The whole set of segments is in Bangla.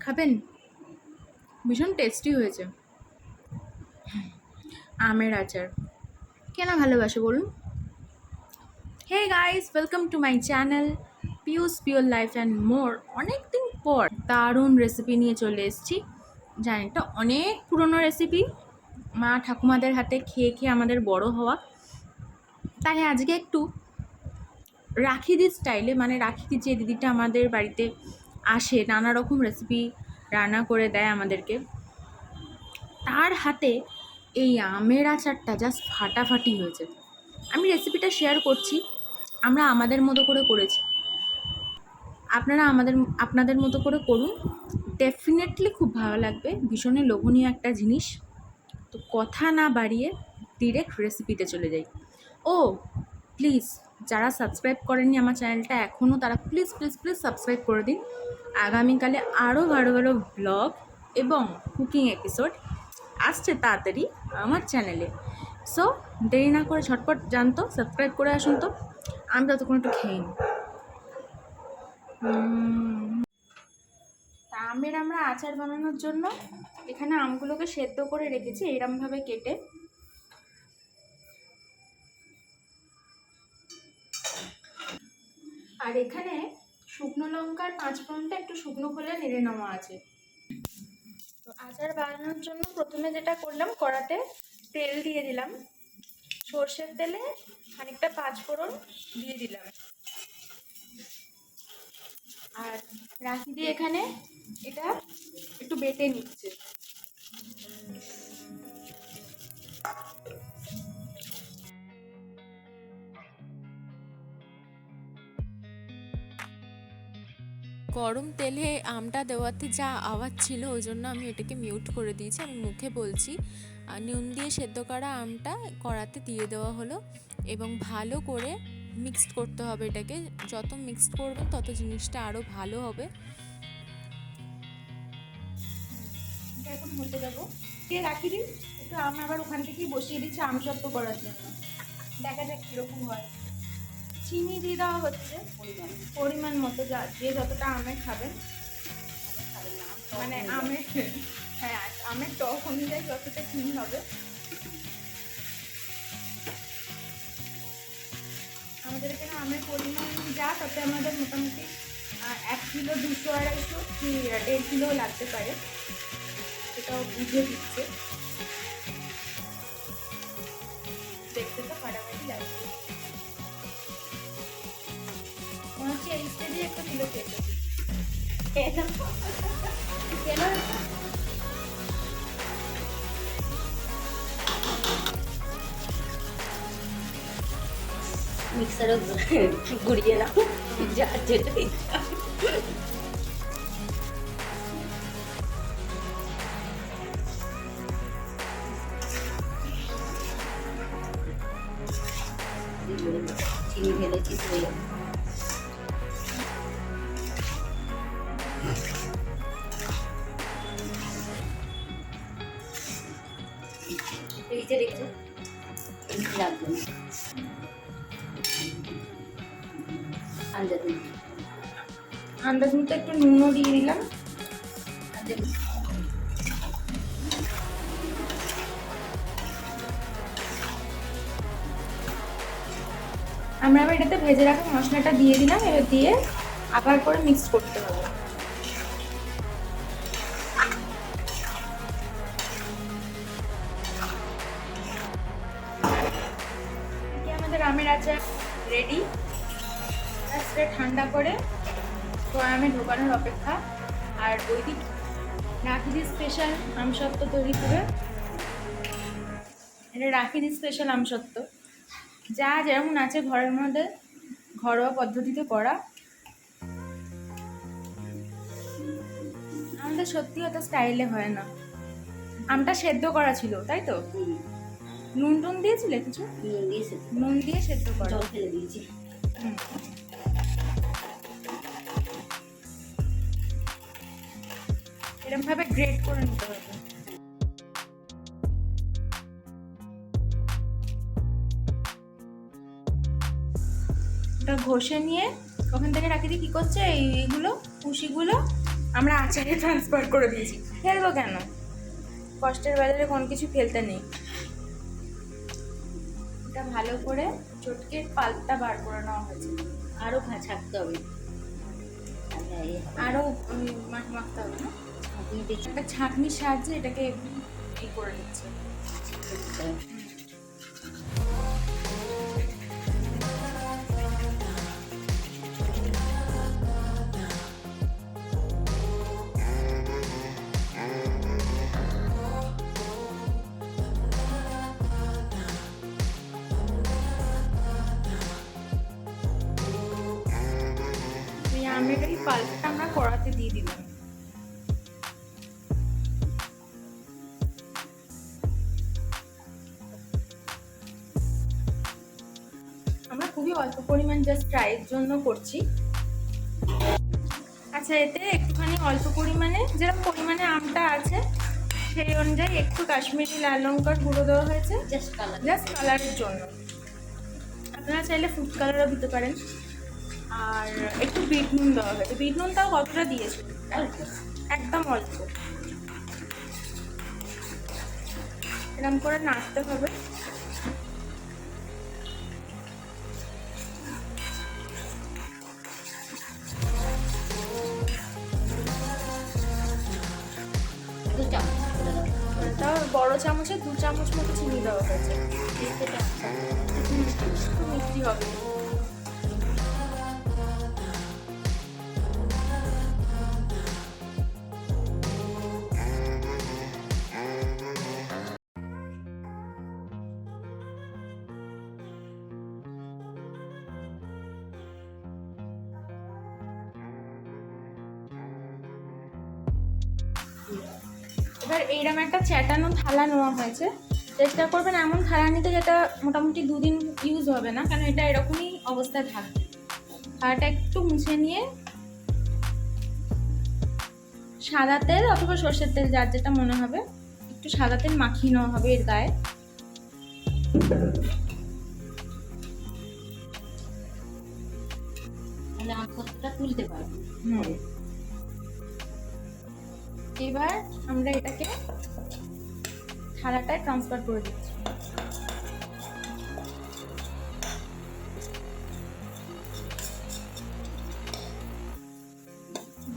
খাবেন? ভীষণ টেস্টি হয়েছে। আমের আচার কেন ভালোবাসে বলুন? Hey guys, welcome to my channel Piu's pure life and more. অনেক দিন পর দারুণ রেসিপি নিয়ে চলে এসেছি। জানি এটা অনেক পুরনো রেসিপি, মা ঠাকুমাদের হাতে খেয়ে খেয়ে আমাদের বড় হওয়া। তাই আজকে একটু রাখিদি স্টাইলে, মানে রাখিদি যে দিদিটা আমাদের বাড়িতে আসে নানা রকম রেসিপি রান্না করে দেয় আমাদেরকে, তার হাতে এই আমের আচারটা জাস্ট ফাটাফাটি হয়েছে। আমি রেসিপিটা শেয়ার করছি, আমরা আমাদের মতো করে করেছি, আপনারা আপনাদের মতো করে করুন, ডেফিনেটলি খুব ভালো লাগবে। ভীষণই লোভনীয় একটা জিনিস। তো কথা না বাড়িয়ে ডিরেক্ট রেসিপিতে চলে যাই। ও প্লিজ, যারা সাবস্ক্রাইব করেননি আমার চ্যানেলটা এখনও, তারা প্লিজ প্লিজ প্লিজ সাবস্ক্রাইব করে দিন। আগামীকালে আরও ভালো ভালো ব্লগ এবং কুকিং এপিসোড আসছে তাড়াতাড়ি আমার চ্যানেলে। সো দেরি না করে ঝটপট জানতো সাবস্ক্রাইব করে আসুন। তো আমি ততক্ষণ একটু খেয়ে নিই। আমের আমরা আচার বানানোর জন্য এখানে আমগুলোকে সেদ্ধ করে রেখেছি এরমভাবে কেটে। আর এখানে শুকনো লঙ্কার 5 ফোড়নটা একটু শুকনো খোলে নেড়ে নেওয়া আছে। তো আচার বানানোর জন্য প্রথমে যেটা করলাম, কড়াতে তেল দিয়ে দিলাম। সর্ষের তেলে খানিকটা 5 ফোড়ন দিয়ে দিলাম। আর রাখি দিয়ে এখানে এটা একটু বেটে নিচ্ছে। গরম তেলে আমটা দেওয়াতে যা আওয়াজ ছিল ওই জন্য আমি এটাকে মিউট করে দিয়েছি। আমি মুখে বলছি। নুন দিয়ে সেদ্ধ করা আমটা কড়াতে দিয়ে দেওয়া হলো এবং ভালো করে মিক্সড করতে হবে। এটাকে যত মিক্সড করবেন তত জিনিসটা আরও ভালো হবে। এখন হতে দেবো, দিয়ে রাখি দিই একটু। আম আবার ওখান থেকেই বসিয়ে দিচ্ছি আমসত্ব করার জন্য। দেখা যাক কীরকম হয়। চিনি দিয়ে দেওয়া হচ্ছে পরিমাণ মতো, যে যতটা আমের খাবেন, মানে আমের, হ্যাঁ আমের টক অনুযায়ী যতটা চিনি হবে। আমাদের এখানে আমের পরিমাণ যা, তাতে আমাদের মোটামুটি 1 কিলো 200-250 কি 1.5 কিলো লাগতে পারে, সেটাও বুঝে দিচ্ছে। দেখতে তো ফাটাফাটি লাগছে, মনে হচ্ছে এই স্টেজে একটা কিলো খেতে কেন। মিক্সারে গুড়িয়ে নাও, যা যেটা ইচ্ছা। চিনি ঢেলেছি তো ফ্রিজে রেখেছো, লাগবে না। আন্দাজ মতো একটু নুনও দিয়ে দিলাম। আমরা আবার এটাতে ভেজে রাখা মশলাটা দিয়ে দিলাম। এবার দিয়ে আবার করে মিক্স করতে হবে। আমাদের আমের আচার রেডি। সেটা ঠান্ডা করে বয়ামে ঢোকানোর অপেক্ষা। আর ওইদিক রাখিদি স্পেশাল আমসত্ব তৈরি করে, এটা রাখিদি স্পেশাল আমসত্ব, যা যেমন আছে ঘরের মধ্যে ঘরোয়া পদ্ধতিতে করা। আমাদের সত্যি অত স্টাইলে হয় না। আমটা সেদ্ধ করা ছিল, তাই তো? নুন টুন দিয়েছিলে কিছু? নুন দিয়ে সেদ্ধ করা, জল ফেলে দিয়েছি। এরকম ভাবে গ্রেট করে নিতে হবে। ওটা ঘষে নিয়ে ওখান থেকে রাখি দিয়ে কি করছে, এইগুলো কুশিগুলো আমরা আচারে ট্রান্সফার করে দিয়েছি। ফেলবো কেন, কষ্টের বাজারে কোনো কিছু ফেলতে নেই। এটা ভালো করে চটকে পাল্পটা বার করে নেওয়া হয়েছে। আরও ছাকতে হবে, আরও মাখতে হবে না, একটা ছাঁকনির সাহায্যে এটাকে করে নিচ্ছে। আমের এই পাল্পটা আমরা কড়াতে দিয়ে দিলাম। আমরা খুবই অল্প পরিমাণ জাস্ট ট্রাইয়ের জন্য করছি। আচ্ছা, এতে একটুখানি অল্প পরিমাণে, যেরকম পরিমাণে আমটা আছে সেই অনুযায়ী একটু কাশ্মীরি লাল লঙ্কার গুঁড়ো দেওয়া হয়েছে, জাস্ট কালারের জন্য। আপনারা চাইলে ফুড কালারও দিতে পারেন। আর একটু বিট নুন দেওয়া হয়েছে। বিট নুনটাও কতটা দিয়েছে, একদম অল্প। এরকম করে নাড়তে হবে। বড় চামচে 2 চামচ মতো চিনি দেওয়া হয়েছে। একটু মিষ্টি হবে। এবার এইরকম একটা চ্যাটানো থালা নেওয়া হয়েছে। চেষ্টা করবেন এমন থালা নিতে যেটা মোটামুটি 2 দিন ইউজ হবে না, কারণ এটা এরকমই অবস্থায় থাকবে। থালাটা একটু মুছে নিয়ে সাদা তেল অথবা সর্ষের তেল, যার যেটা মনে হবে, একটু সাদা তেল মাখিয়ে নেওয়া হবে এর গায়ে। তাহলে আমসত্ত্বটা তুলতে পারবো। এবার আমরা এটাকে থালাটায় ট্রান্সফার করে দিচ্ছি।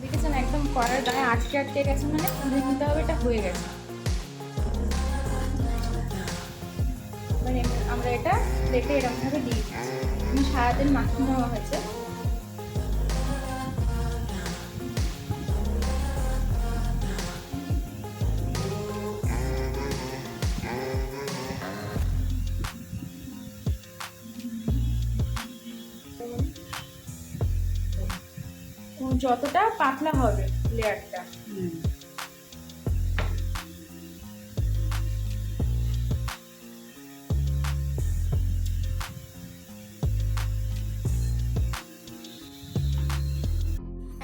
দেখেছেন, একদম কড়ার গায়ে আটকে আটকে গেছে, মানে তুলে নিতে হবে, এটা হয়ে গেছে। মানে আমরা এটা প্লেটে এরকম ভাবে দিয়ে দিচ্ছি। সারাদিন মাখিয়ে নেওয়া হয়েছে। যতটা পাতলা হবে লেয়ারটা,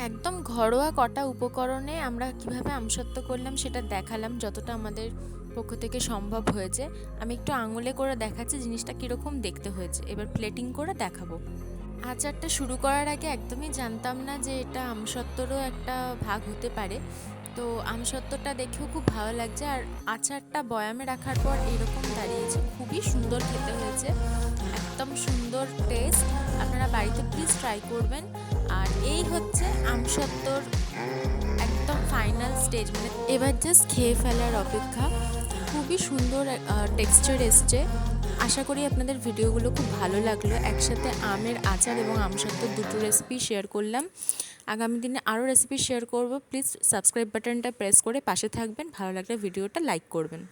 একদম ঘরোয়া কটা উপকরণে আমরা কিভাবে আমসত্ত্ব করলাম সেটা দেখালাম যতটা আমাদের পক্ষ থেকে সম্ভব হয়েছে। আমি একটু আঙুলে করে দেখাচ্ছি জিনিসটা কীরকম দেখতে হয়েছে। এবার প্লেটিং করে দেখাবো। আচারটা শুরু করার আগে একদমই জানতাম না যে এটা আমসত্ত্বরও একটা ভাগ হতে পারে। তো আমসত্ত্বটা দেখেও খুব ভালো লাগছে। আর আচারটা বয়ামে রাখার পর এরকম দাঁড়িয়েছে, খুবই সুন্দর খেতে হয়েছে, একদম সুন্দর টেস্ট। আপনারা বাড়িতে প্লিজ ট্রাই করবেন। আর এই হচ্ছে আমসত্ত্বর একদম ফাইনাল স্টেজ, মানে এবার জাস্ট খেয়ে ফেলার অপেক্ষা। খুবই সুন্দর টেক্সচার এসছে। আশা করি আপনাদের ভিডিওগুলো খুব ভালো লাগলো। একসাথে আমের আচার এবং আমসত্ত্ব দুটো রেসিপি শেয়ার করলাম। আগামী দিনে আরও রেসিপি শেয়ার করব। প্লিজ সাবস্ক্রাইব বাটনটা প্রেস করে পাশে থাকবেন। ভালো লাগলে ভিডিওটা লাইক করবেন।